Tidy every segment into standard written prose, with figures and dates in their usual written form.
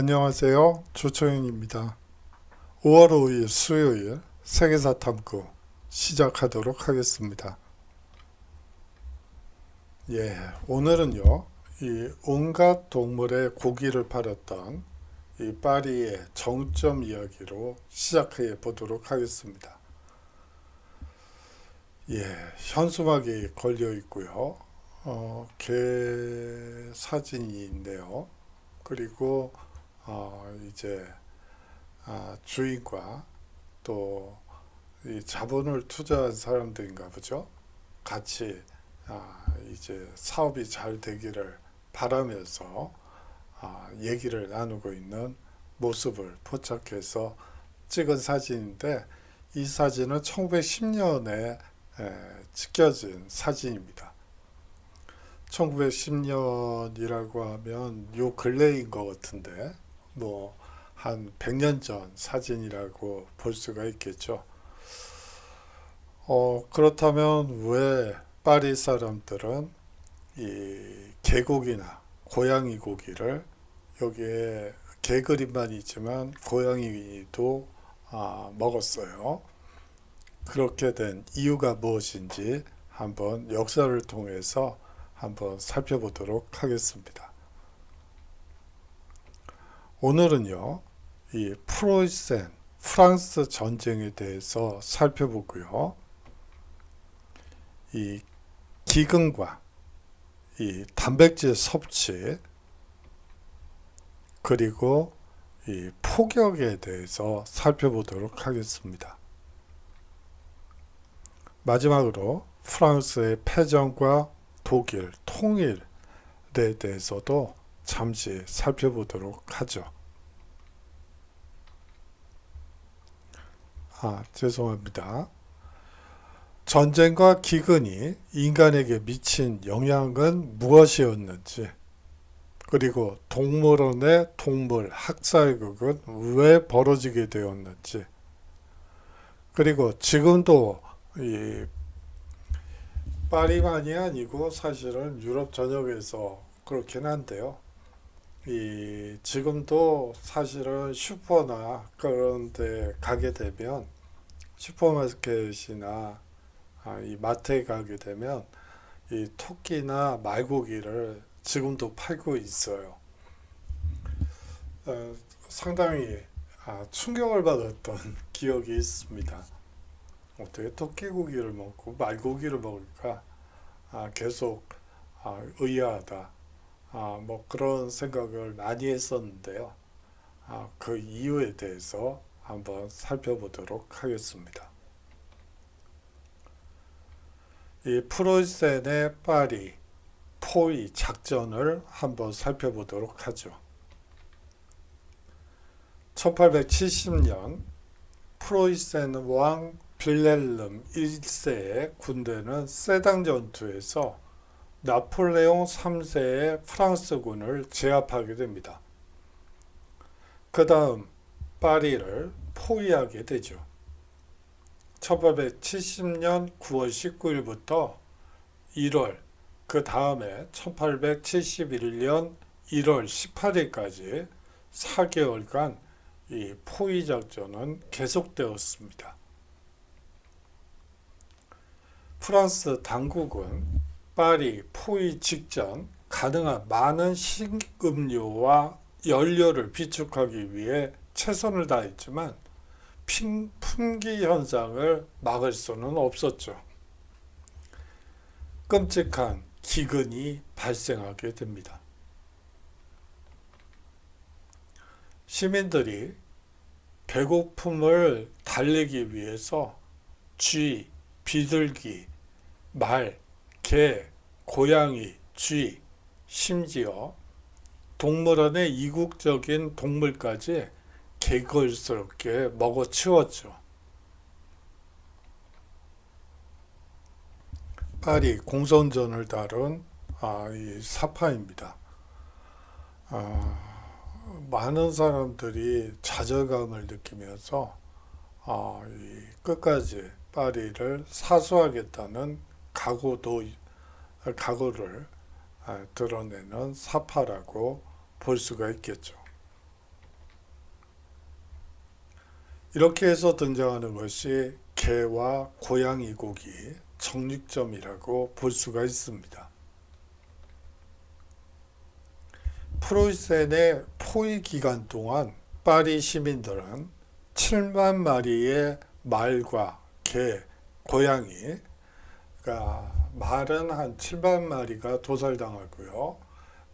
안녕하세요. 조청현입니다. 5월 5일 수요일 세계사 탐구 시작하도록 하겠습니다. 오늘은요, 이 온갖 동물의 고기를 팔았던 이 파리의 정점 이야기로 시작해 보도록 하겠습니다. 현수막이 걸려 있고요. 개 사진이 있네요. 그리고 이제 주인과 또 이 자본을 투자한 사람들인가 보죠. 같이 이제 사업이 잘 되기를 바라면서 얘기를 나누고 있는 모습을 포착해서 찍은 사진인데, 이 사진은 1910년에 찍혀진 사진입니다. 1910년이라고 하면 요 근래인 것 같은데, 한 100년 전 사진이라고 볼 수가 있겠죠. 그렇다면 왜 파리 사람들은 이 개고기나 고양이 고기를, 여기에 개 그림만 있지만 고양이도 먹었어요. 그렇게 된 이유가 무엇인지 한번 역사를 통해서 한번 살펴보도록 하겠습니다. 오늘은요, 이 프로이센 프랑스 전쟁에 대해서 살펴보고요. 이 기근과 이 단백질 섭취, 그리고 이 폭격에 대해서 살펴보도록 하겠습니다. 마지막으로 프랑스의 패전과 독일 통일에 대해서도 잠시 살펴보도록 하죠. 죄송합니다. 전쟁과 기근이 인간에게 미친 영향은 무엇이었는지, 그리고 동물원의 동물 학살극은 왜 벌어지게 되었는지, 그리고 지금도 이 파리만이 아니고 사실은 유럽 전역에서 그렇긴 한데요. 지금도 사실은 슈퍼나 그런 데 가게 되면, 슈퍼마켓이나 이 마트에 가게 되면 이 토끼나 말고기를 지금도 팔고 있어요. 상당히 충격을 받았던 기억이 있습니다. 어떻게 토끼고기를 먹고 말고기를 먹을까? 계속 의아하다. 그런 생각을 많이 했었는데요. 그 이유에 대해서 한번 살펴보도록 하겠습니다. 이 프로이센의 파리 포위 작전을 한번 살펴보도록 하죠. 1870년 프로이센 왕 빌헬름 1세의 군대는 세당 전투에서 나폴레옹 3세의 프랑스군을 제압하게 됩니다. 그 다음 파리를 포위하게 되죠. 1870년 9월 19일부터 1월, 그 다음에 1871년 1월 18일까지 4개월간 이 포위 작전은 계속되었습니다. 프랑스 당국은 파리 포위 직전 가능한 많은 식음료와 연료를 비축하기 위해 최선을 다했지만 품귀 현상을 막을 수는 없었죠. 끔찍한 기근이 발생하게 됩니다. 시민들이 배고픔을 달래기 위해서 쥐, 비둘기, 말, 개, 고양이, 쥐, 심지어 동물원의 이국적인 동물까지 개걸스럽게 먹어치웠죠. 파리 공선전을 다룬 이 사파입니다. 많은 사람들이 좌절감을 느끼면서 끝까지 파리를 사수하겠다는 각오를 드러내는 사파라고 볼 수가 있겠죠. 이렇게 해서 등장하는 것이 개와 고양이 고기 정육점이라고 볼 수가 있습니다. 프로이센의 포위 기간 동안 파리 시민들은 7만 마리의 말과 개, 고양이, 그러니까 말은 한 7만 마리가 도살당하고요.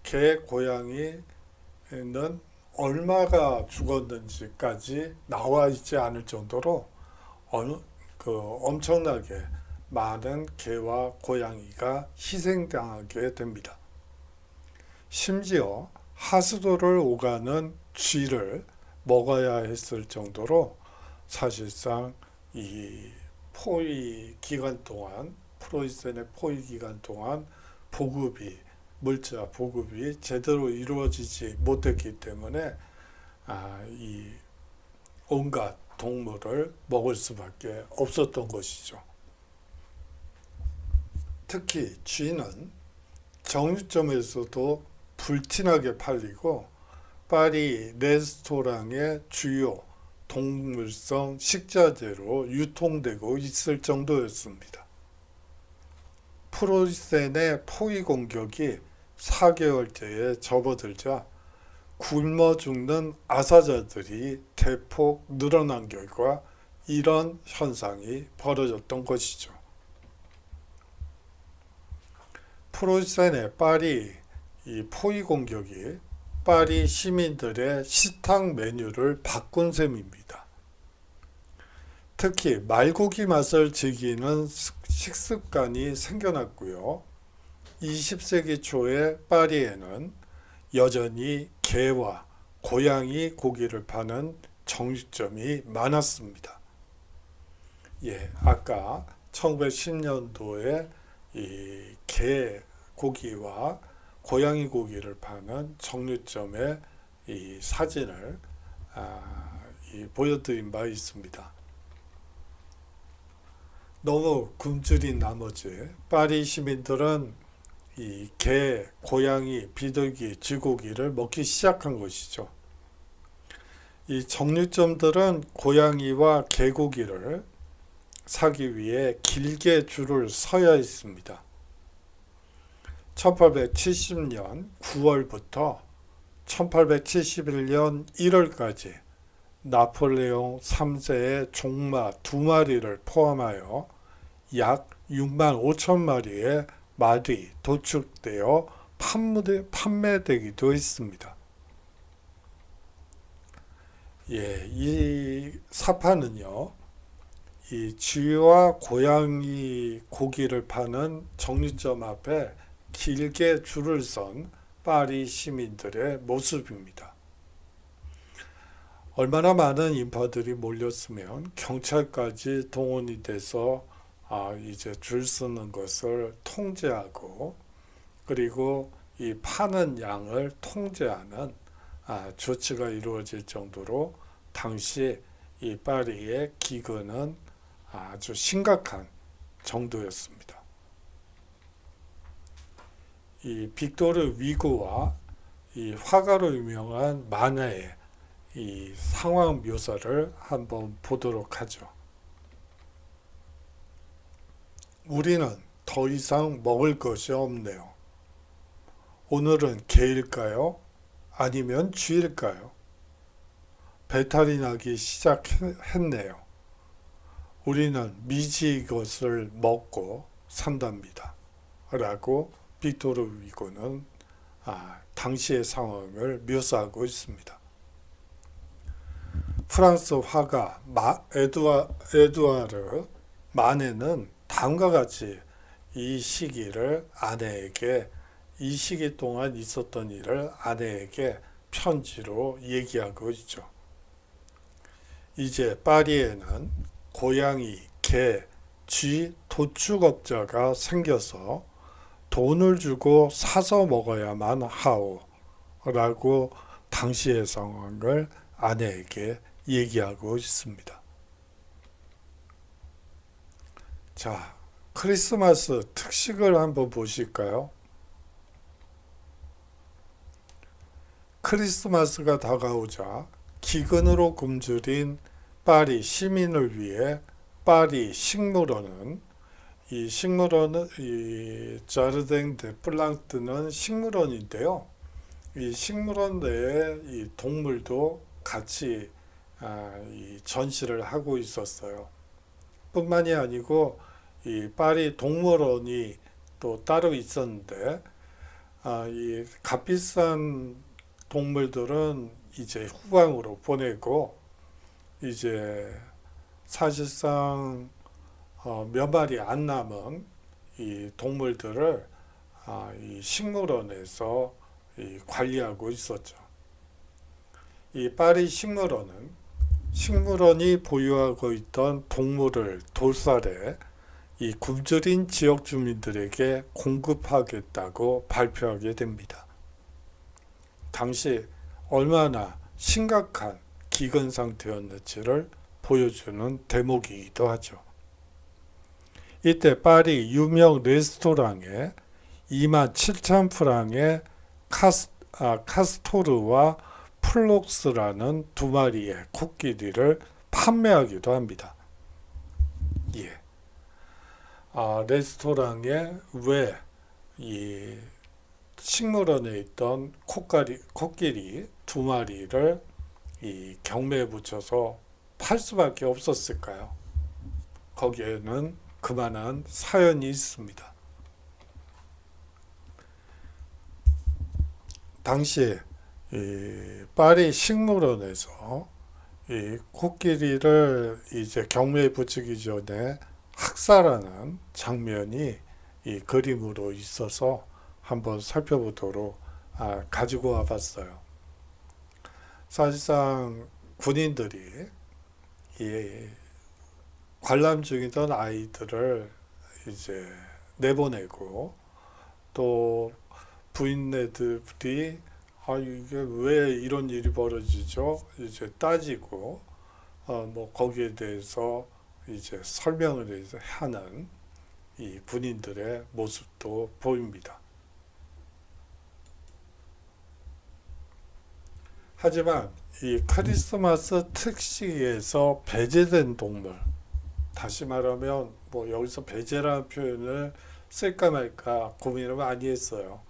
개, 고양이는 얼마가 죽었는지까지 나와 있지 않을 정도로 엄청나게 많은 개와 고양이가 희생당하게 됩니다. 심지어 하수도를 오가는 쥐를 먹어야 했을 정도로 사실상 이 포위 기간 동안, 프로이센의 포위 기간 동안 물자 보급이 제대로 이루어지지 못했기 때문에 이 온갖 동물을 먹을 수밖에 없었던 것이죠. 특히 쥐는 정육점에서도 불티나게 팔리고 파리 레스토랑의 주요 동물성 식자재로 유통되고 있을 정도였습니다. 프로이센의 포위 공격이 4개월째에 접어들자 굶어 죽는 아사자들이 대폭 늘어난 결과 이런 현상이 벌어졌던 것이죠. 프로이센의 파리 이 포위 공격이 파리 시민들의 식탁 메뉴를 바꾼 셈입니다. 특히 말고기 맛을 즐기는 식습관이 생겨났고요. 20세기 초에 파리에는 여전히 개와 고양이 고기를 파는 정육점이 많았습니다. 아까 1910년도에 이 개 고기와 고양이 고기를 파는 정육점의 이 사진을 보여드린 바 있습니다. 너무 굶주린 나머지 파리 시민들은 이 개, 고양이, 비둘기, 쥐고기를 먹기 시작한 것이죠. 이 정육점들은 고양이와 개고기를 사기 위해 길게 줄을 서야 했습니다. 1870년 9월부터 1871년 1월까지 나폴레옹 3세의 종마 2마리를 포함하여 약 6만 5천 마리의 말이 도축되어 판매되기도 했습니다. 이 사파는요, 이 쥐와 고양이 고기를 파는 정육점 앞에 길게 줄을 선 파리 시민들의 모습입니다. 얼마나 많은 인파들이 몰렸으면 경찰까지 동원이 돼서 이제 줄 서는 것을 통제하고 그리고 이 파는 양을 통제하는 조치가 이루어질 정도로 당시 이 파리의 기근은 아주 심각한 정도였습니다. 이 빅토르 위고와 이 화가로 유명한 마네의 이 상황 묘사를 한번 보도록 하죠. 우리는 더 이상 먹을 것이 없네요. 오늘은 개일까요? 아니면 쥐일까요? 배탈이 나기 시작했네요. 우리는 미지 것을 먹고 산답니다. 라고 빅토르 위고는 당시의 상황을 묘사하고 있습니다. 프랑스 화가 에두아르 마네는 다음과 같이 이 시기 동안 있었던 일을 아내에게 편지로 얘기하고 있죠. 이제 파리에는 고양이, 개, 쥐 도축업자가 생겨서 돈을 주고 사서 먹어야만 하오 라고 당시의 상황을 아내에게 얘기하고 있습니다. 자, 크리스마스 특식을 한번 보실까요? 크리스마스가 다가오자 기근으로 굶주린 파리 시민을 위해 파리 식물원은 이 자르댕 데 플랑트는 식물원인데요. 이 식물원 내에 이 동물도 같이 이 전시를 하고 있었어요. 뿐만이 아니고 이 파리 동물원이 또 따로 있었는데 이 값비싼 동물들은 이제 후방으로 보내고 이제 사실상 몇 마리 안 남은 이 동물들을 이 식물원에서 관리하고 있었죠. 이 파리 식물원은 식물원이 보유하고 있던 동물을 돌살해 이 굶주린 지역 주민들에게 공급하겠다고 발표하게 됩니다. 당시 얼마나 심각한 기근 상태였는지를 보여주는 대목이기도 하죠. 이때 파리 유명 레스토랑에 27,000프랑의 카스토르와 플록스라는 두 마리의 코끼리를 판매하기도 합니다. 예. 레스토랑에 왜 이 식물원에 있던 코끼리 두 마리를 이 경매에 붙여서 팔 수밖에 없었을까요? 거기에는 그만한 사연이 있습니다. 당시 이 파리 식물원에서 이 코끼리를 이제 경매에 붙이기 전에 학살하는 장면이 이 그림으로 있어서 한번 살펴보도록 가지고 와봤어요. 사실상 군인들이 이 관람 중이던 아이들을 이제 내보내고 또 부인네들이 이게 왜 이런 일이 벌어지죠? 이제 따지고 뭐 거기에 대해서 이제 설명을 하는 이 군인들의 모습도 보입니다. 하지만 이 크리스마스 특식에서 배제된 동물, 다시 말하면 뭐 여기서 배제라는 표현을 쓸까 말까 고민을 많이 했어요.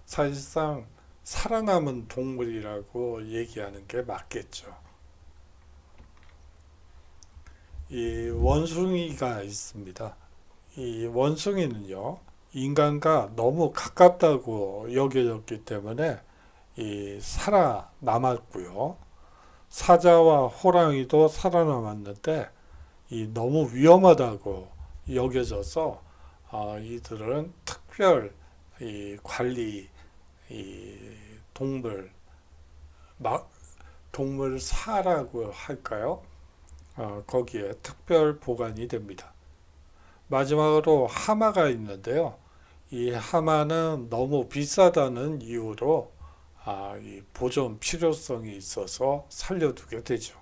사실상 살아남은 동물이라고 얘기하는 게 맞겠죠. 이 원숭이가 있습니다. 이 원숭이는요, 인간과 너무 가깝다고 여겨졌기 때문에 살아남았고요. 사자와 호랑이도 살아남았는데 너무 위험하다고 여겨져서 이들은 특별 관리 동물사라고 할까요? 거기에 특별 보관이 됩니다. 마지막으로 하마가 있는데요. 이 하마는 너무 비싸다는 이유로 이 보존 필요성이 있어서 살려두게 되죠.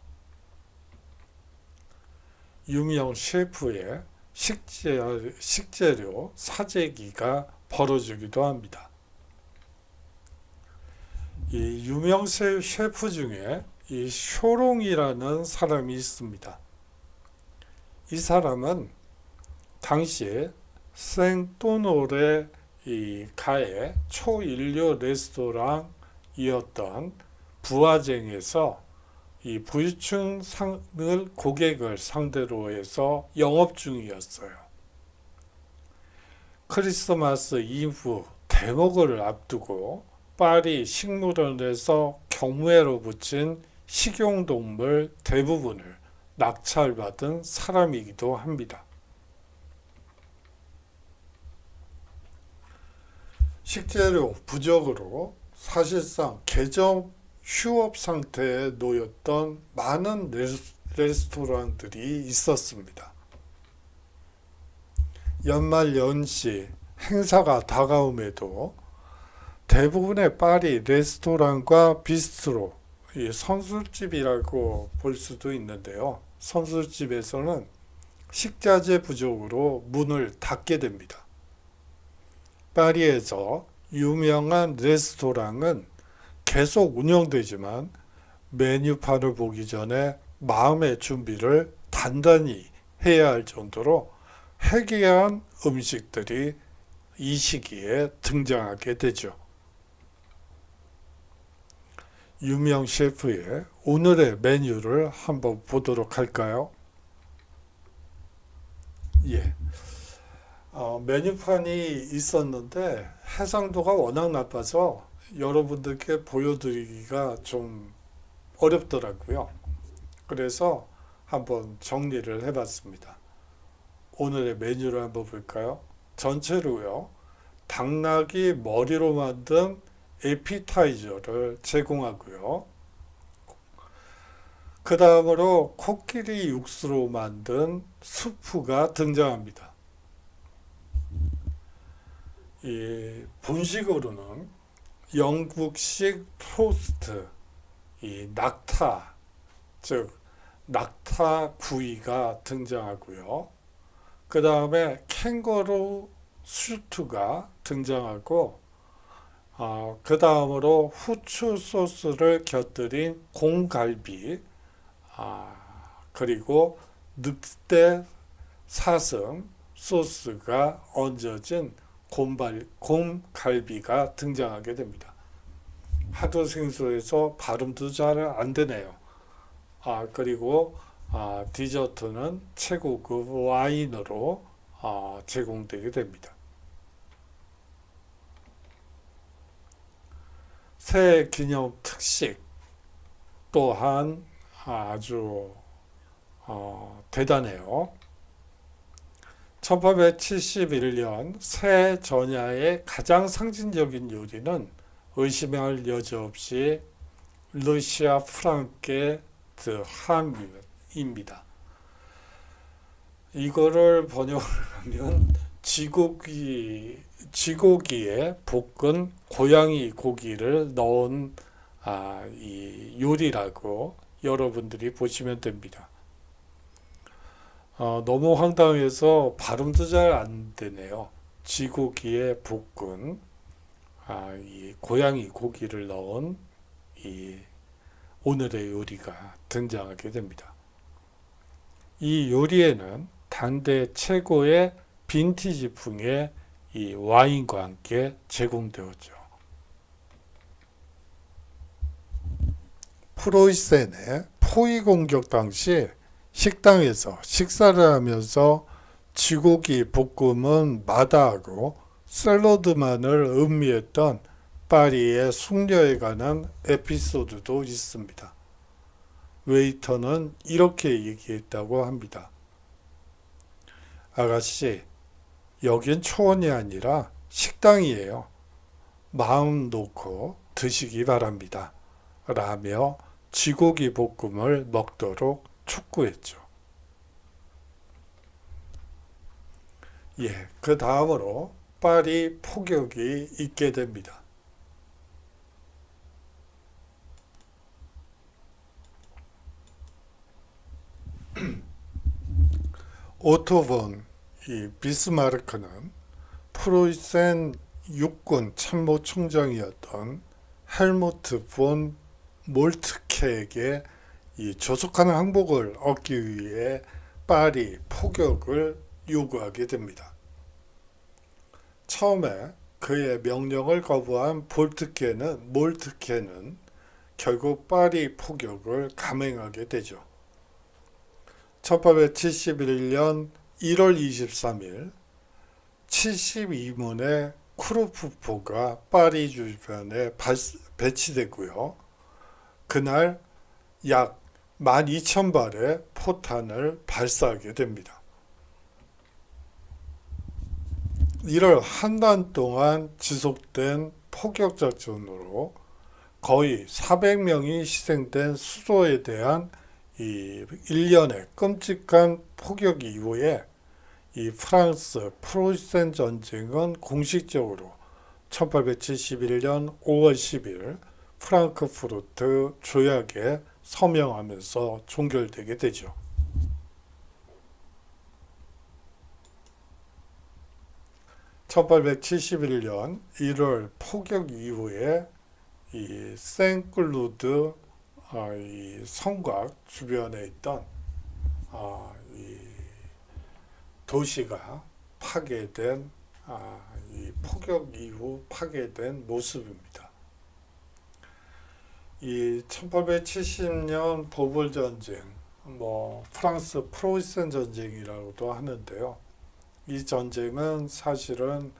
유명 셰프의 식재료 사재기가 벌어지기도 합니다. 이 유명 셰프 중에 이 쇼롱이라는 사람이 있습니다. 이 사람은 당시에 생또놀의 이 가의 초인류 레스토랑이었던 부화쟁에서 이 부유층을 고객을 상대로 해서 영업 중이었어요. 크리스마스 이후 대목을 앞두고 파리 식물원에서 경매로 붙인 식용동물 대부분을 낙찰받은 사람이기도 합니다. 식재료 부족으로 사실상 개점 휴업 상태에 놓였던 많은 레스토랑들이 있었습니다. 연말 연시 행사가 다가옴에도 대부분의 파리 레스토랑과 비스트로, 선술집이라고 볼 수도 있는데요. 선술집에서는 식자재 부족으로 문을 닫게 됩니다. 파리에서 유명한 레스토랑은 계속 운영되지만 메뉴판을 보기 전에 마음의 준비를 단단히 해야 할 정도로 해괴한 음식들이 이 시기에 등장하게 되죠. 유명 셰프의 오늘의 메뉴를 한번 보도록 할까요? 예. 메뉴판이 있었는데 해상도가 워낙 나빠서 여러분들께 보여드리기가 좀 어렵더라고요. 그래서 한번 정리를 해봤습니다. 오늘의 메뉴를 한번 볼까요? 전체로요. 당나귀 머리로 만든 에피타이저를 제공하고요. 그 다음으로 코끼리 육수로 만든 수프가 등장합니다. 이 분식으로는 영국식 프로스트, 이 낙타, 즉 낙타 구이가 등장하고요. 그 다음에 캥거루 슈트가 등장하고 그 다음으로 후추 소스를 곁들인 공갈비, 그리고 늑대 사슴 소스가 얹어진 곰갈비가 등장하게 됩니다. 하도 생소해서 발음도 잘 안 되네요. 그리고 디저트는 최고급 와인으로 제공되게 됩니다. 새 기념 특식 또한 아주 대단해요. 1871년 새 전야의 가장 상징적인 요리는 의심할 여지 없이 러시아 프랑케 드 함입니다. 이거를 번역하면 쥐고기에 볶은 고양이 고기를 넣은 이 요리라고 여러분들이 보시면 됩니다. 너무 황당해서 발음도 잘 안 되네요. 쥐고기에 볶은 이 고양이 고기를 넣은 이 오늘의 요리가 등장하게 됩니다. 이 요리에는 당대 최고의 빈티지풍의 이 와인과 함께 제공되었죠. 프로이센의 포위 공격 당시 식당에서 식사를 하면서 쥐고기 볶음은 마다하고 샐러드만을 음미했던 파리의 숙녀에 관한 에피소드도 있습니다. 웨이터는 이렇게 얘기했다고 합니다. 아가씨, 여긴 초원이 아니라 식당이에요. 마음 놓고 드시기 바랍니다. 라며 쥐고기 볶음을 먹도록 촉구했죠. 그 다음으로 파리 폭격이 있게 됩니다. 오토 본 비스마르크는 프로이센 육군 참모총장이었던 헬무트 본 몰트케에게 이 조속한 항복을 얻기 위해 파리 포격을 요구하게 됩니다. 처음에 그의 명령을 거부한 몰트케는 결국 파리 포격을 감행하게 되죠. 1871년 1월 23일 72문의 크루프포가 파리 주변에 배치되고요. 그날 약 12,000발의 포탄을 발사하게 됩니다. 이를 한 달 동안 지속된 포격작전으로 거의 400명이 희생된 수도에 대한 이 일련의 끔찍한 포격 이후에 이 프랑스 프로이센 전쟁은 공식적으로 1871년 5월 10일 프랑크푸르트 조약에 서명하면서 종결되게 되죠. (1871년 1월) 포격 이후에 이 생클루드 이 성곽 주변에 있던 이 도시가 파괴된 이 폭격 이후 파괴된 모습입니다. 이 1870년 보불 전쟁, 프랑스 프로이센 전쟁이라고도 하는데요. 이 전쟁은 사실은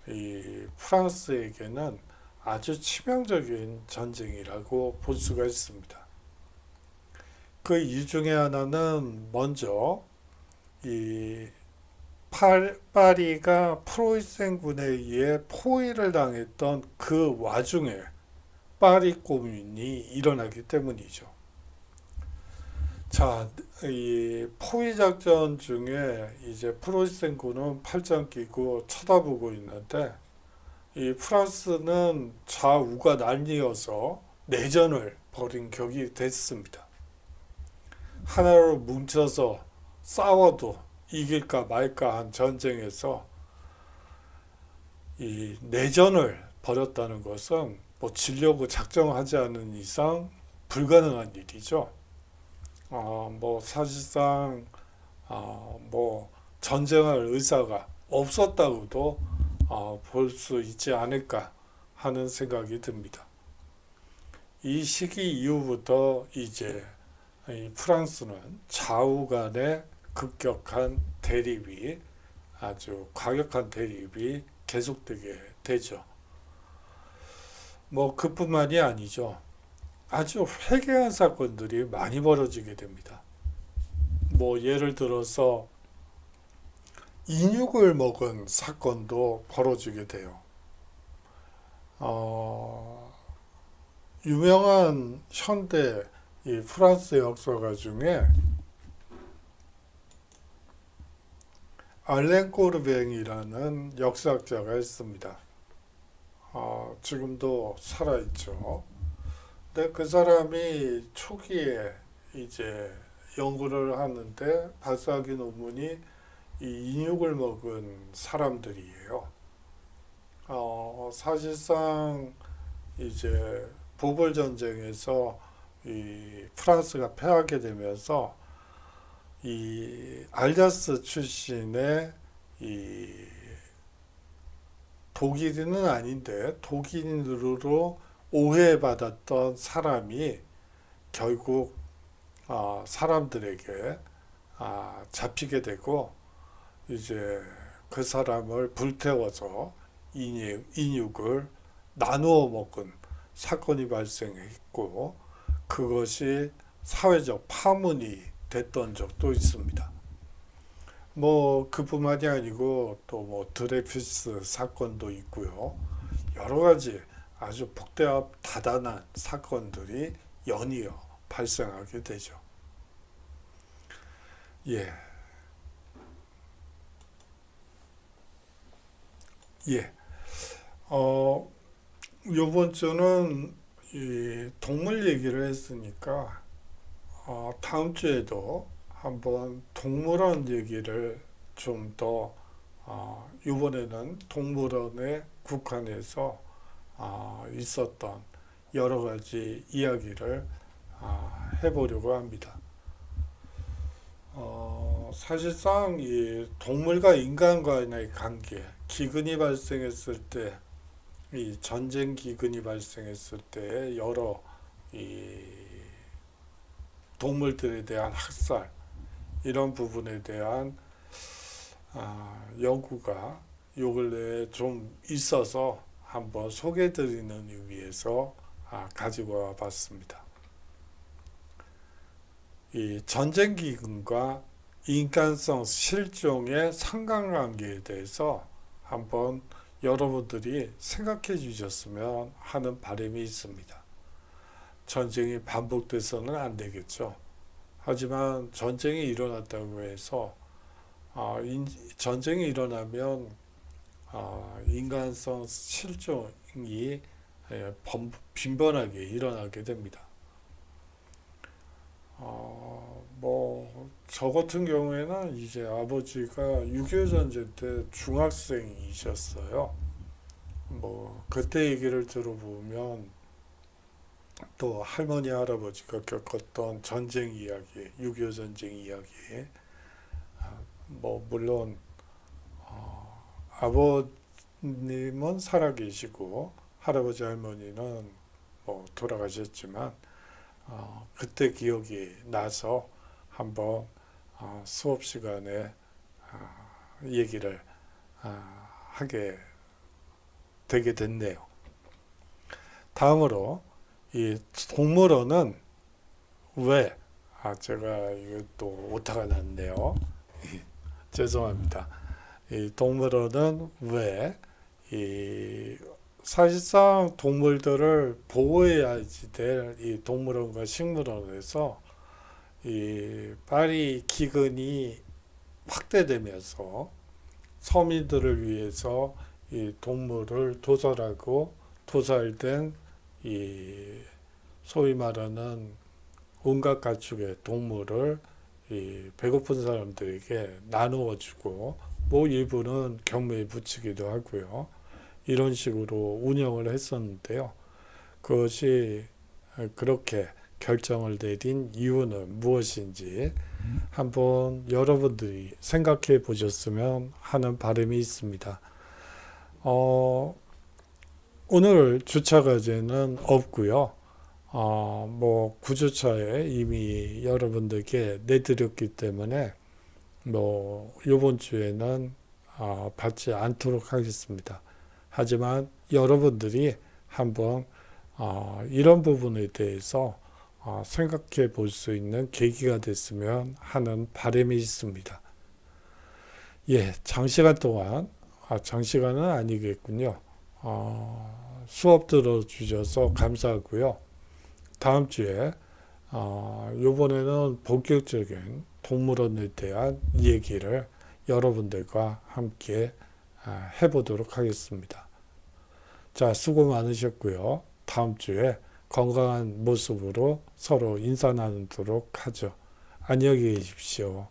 이 프랑스에게는 아주 치명적인 전쟁이라고 볼 수가 있습니다. 그 이유 중에 하나는 먼저 이 파리가 프로이센군에 의해 포위를 당했던 그 와중에 파리 고민이 일어나기 때문이죠. 자, 이 포위 작전 중에 이제 프로이센군은 팔짱 끼고 쳐다보고 있는데 이 프랑스는 좌우가 날리어서 내전을 벌인 격이 됐습니다. 하나로 뭉쳐서 싸워도 이길까 말까 한 전쟁에서 이 내전을 벌였다는 것은 지려고 작정하지 않은 이상 불가능한 일이죠. 사실상 전쟁할 의사가 없었다고도 볼 수 있지 않을까 하는 생각이 듭니다. 이 시기 이후부터 이제 이 프랑스는 좌우 간의 급격한 대립이 아주 과격한 대립이 계속되게 되죠. 그뿐만이 아니죠. 아주 회개한 사건들이 많이 벌어지게 됩니다. 예를 들어서 인육을 먹은 사건도 벌어지게 돼요. 유명한 현대 이 프랑스 역사가 중에 알렌 꼬르뱅이라는 역사학자가 있습니다. 지금도 살아있죠. 근데 그 사람이 초기에 이제 연구를 하는데 발사학위 논문이 이 인육을 먹은 사람들이에요. 사실상 이제 보벌 전쟁에서 이 프랑스가 패하게 되면서 이 알자스 출신의 이 독일인은 아닌데 독일인으로 오해받았던 사람이 결국 사람들에게 잡히게 되고 이제 그 사람을 불태워서 인육을 나누어 먹은 사건이 발생했고 그것이 사회적 파문이 됐던 적도 있습니다. 그뿐만이 아니고 또 드레피스 사건도 있고요. 여러 가지 아주 복잡다단한 사건들이 연이어 발생하게 되죠. 예. 요번 주는 이 동물 얘기를 했으니까 다음 주에도 한번 동물원 얘기를 좀 더 이번에는 동물원에 국한해서 있었던 여러 가지 이야기를 해보려고 합니다. 사실상 이 동물과 인간 간의 관계, 기근이 발생했을 때, 이 전쟁 기근이 발생했을 때 여러 이 동물들에 대한 학살 이런 부분에 대한 연구가 요 근래에 좀 있어서 한번 소개드리는 의미에서 가지고 와 봤습니다. 이 전쟁 기근과 인간성 실종의 상관관계에 대해서 한번 여러분들이 생각해 주셨으면 하는 바람이 있습니다. 전쟁이 반복돼서는 안 되겠죠. 하지만 전쟁이 일어났다고 해서 전쟁이 일어나면 인간성 실종이 빈번하게 일어나게 됩니다. 저 같은 경우에는 이제 아버지가 6.25 전쟁 때 중학생이셨어요. 그때 얘기를 들어보면 또 할머니 할아버지가 겪었던 전쟁 이야기, 6.25 전쟁 이야기, 뭐 물론 아버님은 살아계시고 할아버지 할머니는 뭐 돌아가셨지만 그때 기억이 나서 한번 수업 시간에 얘기를 하게 되게 됐네요. 다음으로 이 동물원은 왜 제가 이것도 오타가 났네요. 죄송합니다. 이 동물원은 왜 사실상 동물들을 보호해야지 될 이 동물원과 식물원에서 이 파리 기근이 확대되면서 서민들을 위해서 이 동물을 도살하고 도살된 이 소위 말하는 온갖 가축의 동물을 이 배고픈 사람들에게 나누어 주고 뭐 일부는 경매에 붙이기도 하고요. 이런 식으로 운영을 했었는데요. 그것이 그렇게 결정을 내린 이유는 무엇인지 한번 여러분들이 생각해 보셨으면 하는 바람이 있습니다. 오늘 주차 과제는 없고요. 뭐 구주차에 이미 여러분들께 내드렸기 때문에 뭐 이번 주에는 받지 않도록 하겠습니다. 하지만 여러분들이 한번 이런 부분에 대해서 생각해 볼 수 있는 계기가 됐으면 하는 바람이 있습니다. 예, 장시간 동안, 장시간은 아니겠군요. 수업 들어주셔서 감사하고요. 다음 주에 이번에는 본격적인 동물원에 대한 얘기를 여러분들과 함께 해보도록 하겠습니다. 자, 수고 많으셨고요. 다음 주에 건강한 모습으로 서로 인사 나누도록 하죠. 안녕히 계십시오.